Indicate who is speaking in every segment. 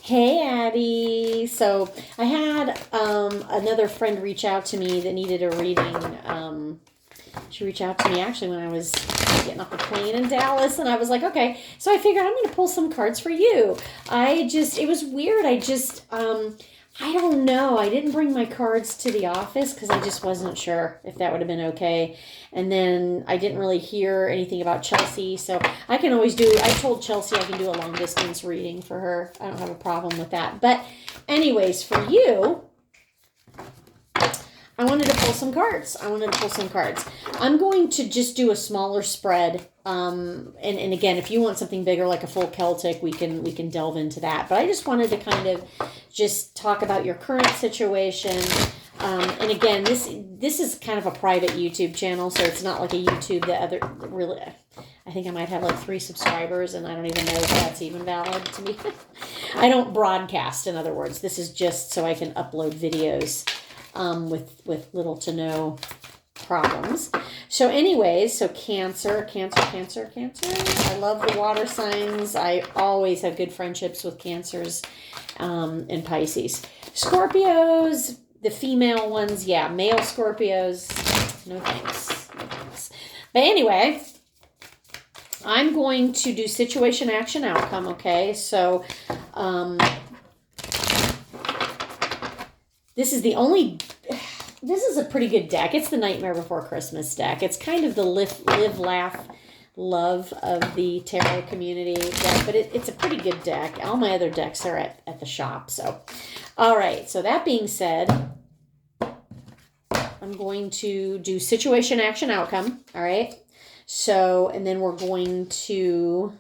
Speaker 1: Hey, Addie. So I had another friend reach out to me that needed a reading. She reached out to me actually when I was getting off the plane in Dallas, and I was like, okay. So I figured I'm going to pull some cards for you. It was weird. I don't know. I didn't bring my cards to the office because I just wasn't sure if that would have been okay. And then I didn't really hear anything about Chelsea, so I can always do. I told Chelsea I can do a long distance reading for her. I don't have a problem with that. But, anyways, for you, I wanted to pull some cards. I'm going to just do a smaller spread. And again, if you want something bigger, like a full Celtic, we can delve into that. But I just wanted to kind of just talk about your current situation. And again, this is kind of a private YouTube channel, so it's not like a YouTube that other really. I think I might have like 3 subscribers, and I don't even know if that's even valid to me. I don't broadcast, in other words. This is just so I can upload videos with little to no problems. So anyways, so Cancer. I love the water signs. I always have good friendships with Cancers and Pisces. Scorpios, the female ones, yeah, male Scorpios, no thanks. But anyway, I'm going to do situation, action, outcome, okay? So, this is a pretty good deck. It's the Nightmare Before Christmas deck. It's kind of the live, laugh, love of the tarot community deck, but it's a pretty good deck. All my other decks are at the shop. So, all right. So that being said, I'm going to do situation, action, outcome. All right. So, and then we're going to,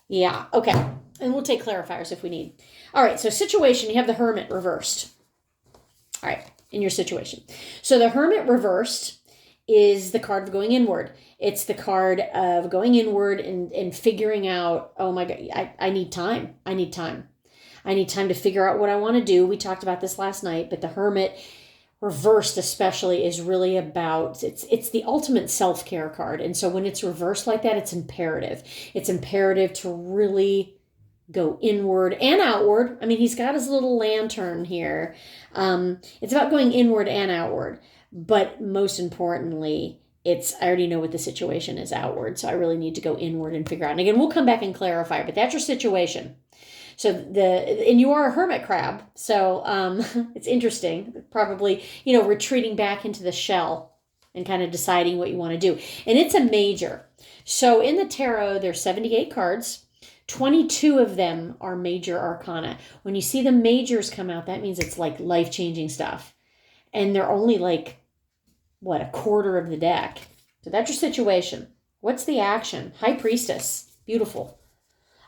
Speaker 1: yeah, okay. And we'll take clarifiers if we need. All right, so situation, you have the Hermit reversed. All right, in your situation. So the Hermit reversed is the card of going inward. It's the card of going inward and figuring out, oh my God, I need time. I need time to figure out what I want to do. We talked about this last night, but the Hermit reversed especially is really about, it's the ultimate self-care card. And so when it's reversed like that, it's imperative. It's imperative to really go inward and outward. I mean, he's got his little lantern here. It's about going inward and outward. But most importantly, I already know what the situation is outward. So I really need to go inward and figure out. And again, we'll come back and clarify, but that's your situation. So and you are a hermit crab. So it's interesting. Probably, retreating back into the shell and kind of deciding what you want to do. And it's a major. So in the tarot, there's 78 cards. 22 of them are major arcana. When you see the majors come out, that means it's like life-changing stuff. And they're only like, a quarter of the deck. So that's your situation. What's the action? High Priestess. Beautiful.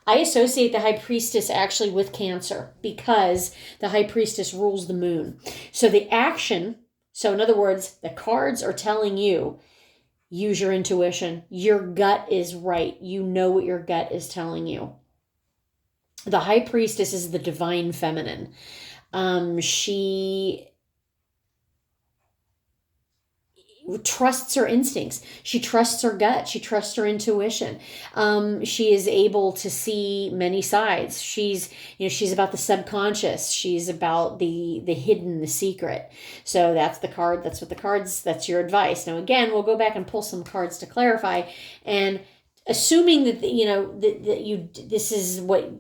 Speaker 1: I associate the High Priestess actually with Cancer because the High Priestess rules the moon. So the action, so in other words, the cards are telling you, use your intuition. Your gut is right. You know what your gut is telling you. The High Priestess is the divine feminine. She trusts her instincts. She trusts her gut. She trusts her intuition. She is able to see many sides. She's about the subconscious. She's about the hidden, the secret. So that's the card. That's what the cards, that's your advice. Now, again, we'll go back and pull some cards to clarify. And assuming that, this is what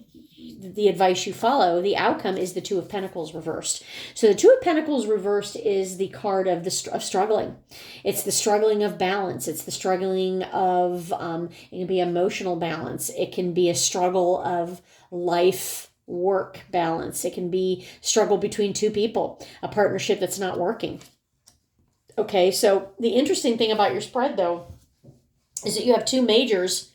Speaker 1: the advice you follow, the outcome is the Two of Pentacles reversed. So the Two of Pentacles reversed is the card of of struggling. It's the struggling of balance. It's the struggling of, it can be emotional balance. It can be a struggle of life, work balance. It can be struggle between two people, a partnership that's not working. Okay, so the interesting thing about your spread, though, is that you have 2 majors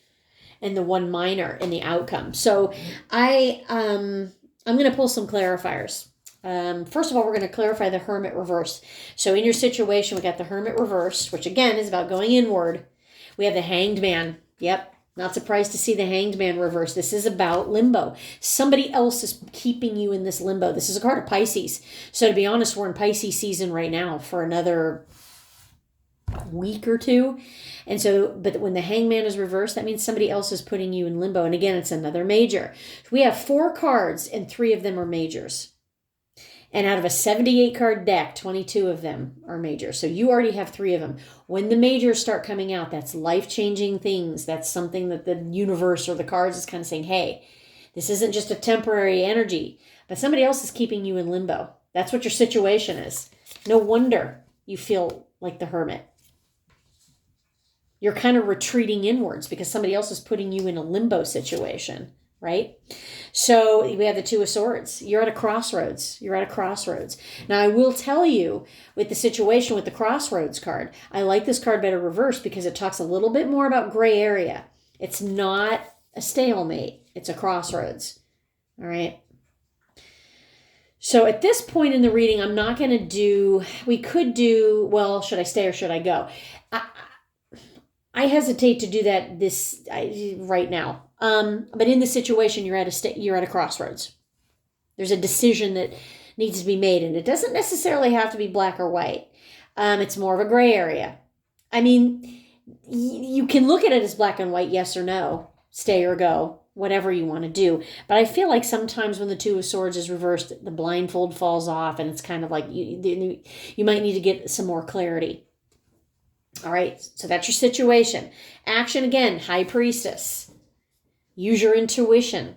Speaker 1: and the 1 minor in the outcome. So I'm going to pull some clarifiers. First of all, we're going to clarify the Hermit reversed. So in your situation, we got the Hermit reversed, which again is about going inward. We have the Hanged Man. Yep. Not surprised to see the Hanged Man reversed. This is about limbo. Somebody else is keeping you in this limbo. This is a card of Pisces. So to be honest, we're in Pisces season right now for another week or two. And so, but when the hangman is reversed, that means somebody else is putting you in limbo. And again, it's another major. We have 4 cards and 3 of them are majors. And out of a 78 card deck, 22 of them are majors. So you already have 3 of them. When the majors start coming out, that's life-changing things. That's something that the universe or the cards is kind of saying, hey, this isn't just a temporary energy, but somebody else is keeping you in limbo. That's what your situation is. No wonder you feel like the hermit. You're kind of retreating inwards because somebody else is putting you in a limbo situation, right? So we have the 2 of Swords. You're at a crossroads. You're at a crossroads. Now, I will tell you with the situation with the Crossroads card, I like this card better reversed because it talks a little bit more about gray area. It's not a stalemate. It's a crossroads. All right. So at this point in the reading, I'm not going to do, we could do, well, should I stay or should I go? I hesitate to do that right now. But in the situation, you're at a crossroads. There's a decision that needs to be made, and it doesn't necessarily have to be black or white. It's more of a gray area. I mean, you can look at it as black and white, yes or no, stay or go, whatever you want to do. But I feel like sometimes when the 2 of Swords is reversed, the blindfold falls off, and it's kind of like you might need to get some more clarity. All right, so that's your situation. Action again, High Priestess. Use your intuition.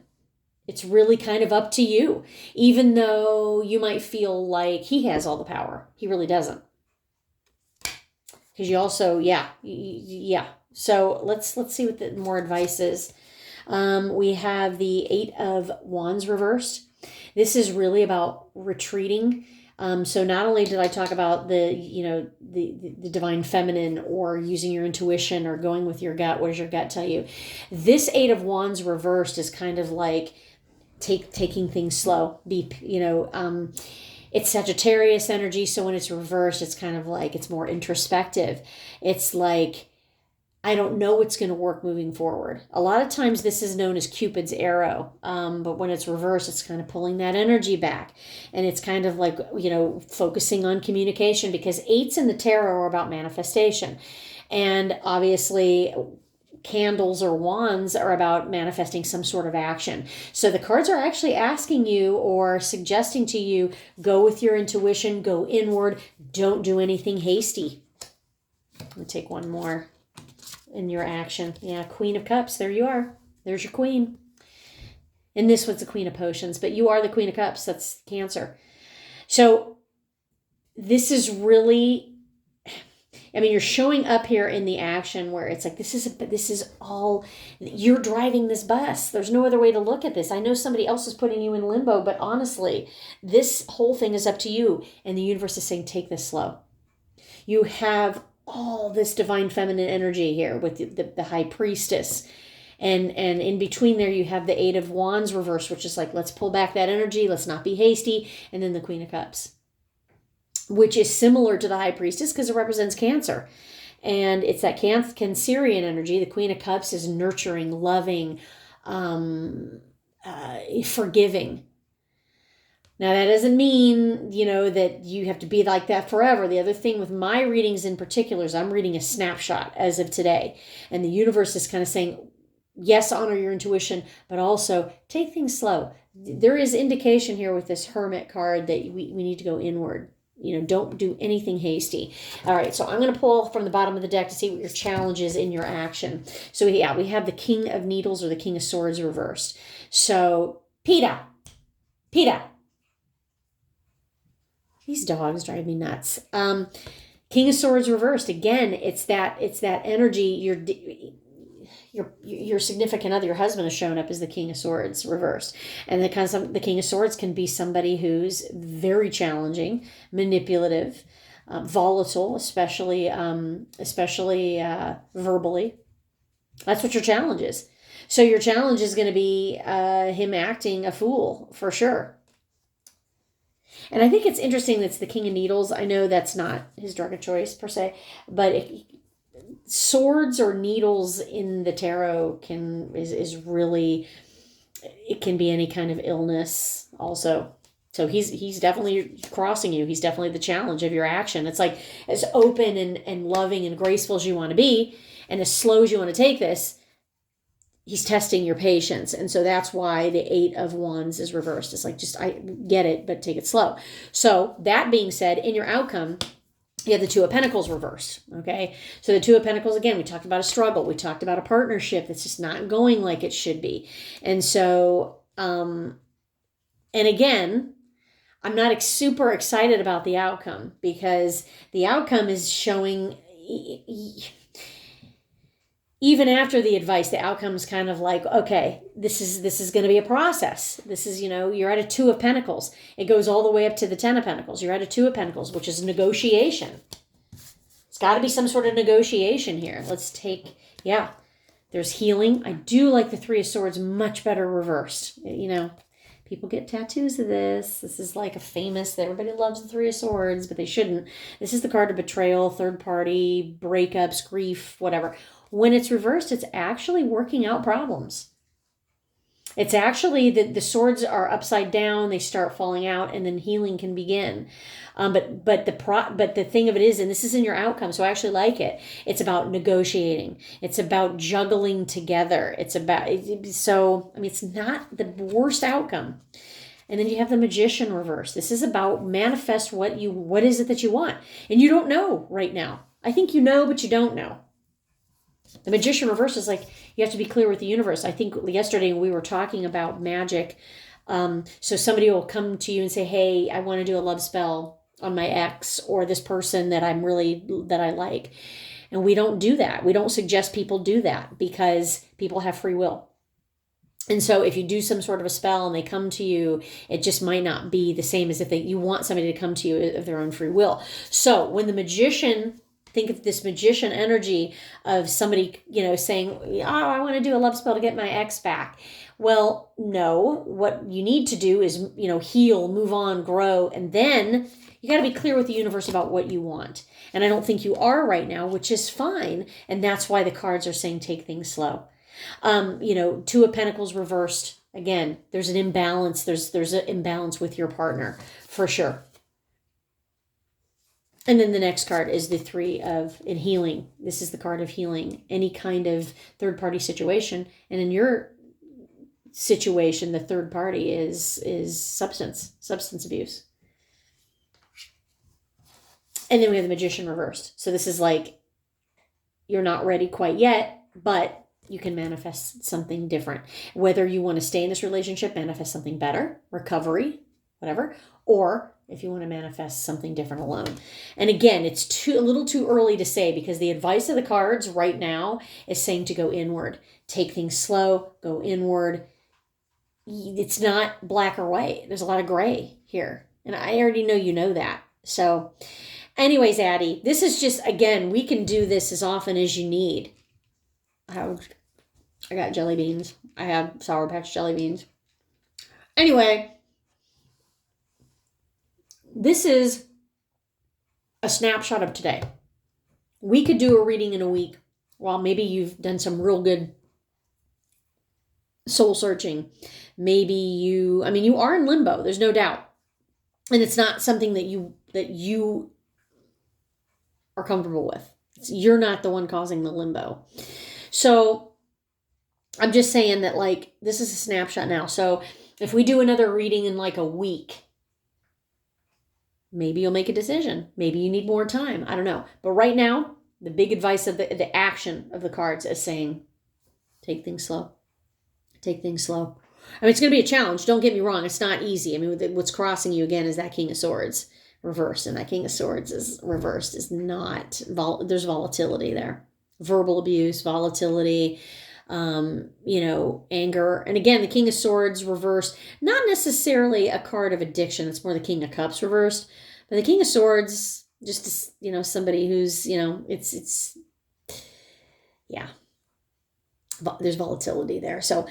Speaker 1: It's really kind of up to you. Even though you might feel like he has all the power, he really doesn't. Because you also, yeah. So let's see what the more advice is. We have the 8 of Wands reversed. This is really about retreating. So not only did I talk about the divine feminine or using your intuition or going with your gut, what does your gut tell you? This 8 of Wands reversed is kind of like taking things slow. It's Sagittarius energy, so when it's reversed, it's kind of like it's more introspective. It's like, I don't know what's going to work moving forward. A lot of times this is known as Cupid's arrow, but when it's reversed, it's kind of pulling that energy back. And it's kind of like, focusing on communication, because 8s in the tarot are about manifestation. And obviously, candles or wands are about manifesting some sort of action. So the cards are actually asking you or suggesting to you, go with your intuition, go inward, don't do anything hasty. Let me take one more. In your action. Yeah, Queen of Cups. There you are. There's your queen. And this one's the Queen of Potions, but you are the Queen of Cups. That's Cancer. So this is really, you're showing up here in the action where it's like, this is all, you're driving this bus. There's no other way to look at this. I know somebody else is putting you in limbo, but honestly, this whole thing is up to you. And the universe is saying, take this slow. You have all this divine feminine energy here with the High Priestess. And in between there, you have the 8 of Wands reversed, which is like, let's pull back that energy. Let's not be hasty. And then the Queen of Cups, which is similar to the High Priestess because it represents Cancer. And it's that Cancerian energy. The Queen of Cups is nurturing, loving, forgiving. Now, that doesn't mean, that you have to be like that forever. The other thing with my readings in particular is I'm reading a snapshot as of today. And the universe is kind of saying, yes, honor your intuition, but also take things slow. There is indication here with this Hermit card that we need to go inward. Don't do anything hasty. All right, so I'm going to pull from the bottom of the deck to see what your challenge is in your action. So, yeah, we have the King of Needles or the King of Swords reversed. So, Peta. These dogs drive me nuts. King of Swords reversed. Again, it's that energy. Your significant other, your husband, has shown up as the King of Swords reversed. And the King of Swords can be somebody who's very challenging, manipulative, volatile, especially verbally. That's what your challenge is. So your challenge is going to be him acting a fool, for sure. And I think it's interesting that's the King of Needles. I know that's not his drug of choice per se, but swords or needles in the tarot is really, it can be any kind of illness also. So he's definitely crossing you. He's definitely the challenge of your action. It's like as open and loving and graceful as you want to be and as slow as you want to take this, he's testing your patience. And so that's why the 8 of Wands is reversed. It's like, just, I get it, but take it slow. So that being said, in your outcome, you have the 2 of Pentacles reversed, okay? So the 2 of Pentacles, again, we talked about a struggle. We talked about a partnership that's just not going like it should be. And so, and again, I'm not super excited about the outcome because the outcome is showing, even after the advice, the outcome is kind of like, okay, this is going to be a process. This is, you're at a 2 of Pentacles. It goes all the way up to the 10 of Pentacles. You're at a 2 of Pentacles, which is negotiation. It's got to be some sort of negotiation here. There's healing. I do like the 3 of Swords much better reversed. People get tattoos of this. This is like a famous, everybody loves the 3 of Swords, but they shouldn't. This is the card of betrayal, third party, breakups, grief, whatever. When it's reversed, it's actually working out problems. It's actually that the swords are upside down, they start falling out, and then healing can begin. But the thing of it is, and this is in your outcome, so I actually like it. It's about negotiating. It's about juggling together. It's not the worst outcome. And then you have the Magician reverse. This is about manifest what is it that you want, and you don't know right now. I think you know, but you don't know. The Magician reverse is like, you have to be clear with the universe. I think yesterday we were talking about magic. So somebody will come to you and say, hey, I want to do a love spell on my ex or this person that I like. And we don't do that. We don't suggest people do that because people have free will. And so if you do some sort of a spell and they come to you, it just might not be the same as if you want somebody to come to you of their own free will. So when the Magician, think of this Magician energy of somebody, saying, oh, I want to do a love spell to get my ex back. Well, no, what you need to do is, heal, move on, grow. And then you got to be clear with the universe about what you want. And I don't think you are right now, which is fine. And that's why the cards are saying take things slow. 2 of Pentacles reversed. Again, there's an imbalance. There's an imbalance with your partner for sure. And then the next card is the 3 of in healing. This is the card of healing, any kind of third party situation. And in your situation, the third party is substance abuse. And then we have the Magician reversed. So this is like, you're not ready quite yet, but you can manifest something different. Whether you want to stay in this relationship, manifest something better, recovery, whatever, or if you want to manifest something different alone. And again, it's a little too early to say because the advice of the cards right now is saying to go inward. Take things slow, go inward. It's not black or white. There's a lot of gray here. And I already know you know that. So anyways, Addie, this is just, again, we can do this as often as you need. I got jelly beans. I have Sour Patch jelly beans. Anyway, this is a snapshot of today. We could do a reading in a week. Well, maybe you've done some real good soul searching. Maybe you are in limbo. There's no doubt. And it's not something that you are comfortable with. You're not the one causing the limbo. So I'm just saying that, like, this is a snapshot now. So if we do another reading in like a week, maybe you'll make a decision. Maybe you need more time. I don't know. But right now, the big advice of the action of the cards is saying, take things slow. Take things slow. I mean, it's going to be a challenge. Don't get me wrong. It's not easy. I mean, what's crossing you again is that King of Swords reversed. And that King of Swords is reversed is not, there's volatility there. Verbal abuse, volatility, anger. And again, the King of Swords reversed, not necessarily a card of addiction. It's more the King of Cups reversed. But the King of Swords, just, somebody who's, there's volatility there. So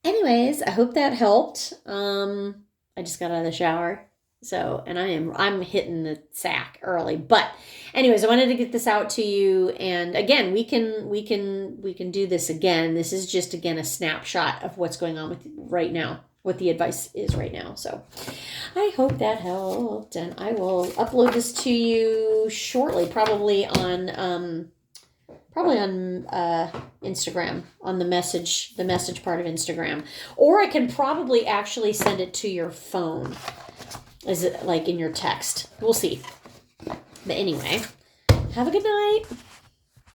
Speaker 1: anyways, I hope that helped. I just got out of the shower. So, and I'm hitting the sack early, but anyways, I wanted to get this out to you. And again, we can do this again. This is just, again, a snapshot of what's going on with you right now. what the advice is right now. So I hope that helped, and I will upload this to you shortly, probably on Instagram, on the message part of Instagram, or I can probably actually send it to your phone. Is it like in your text? We'll see. But anyway, have a good night.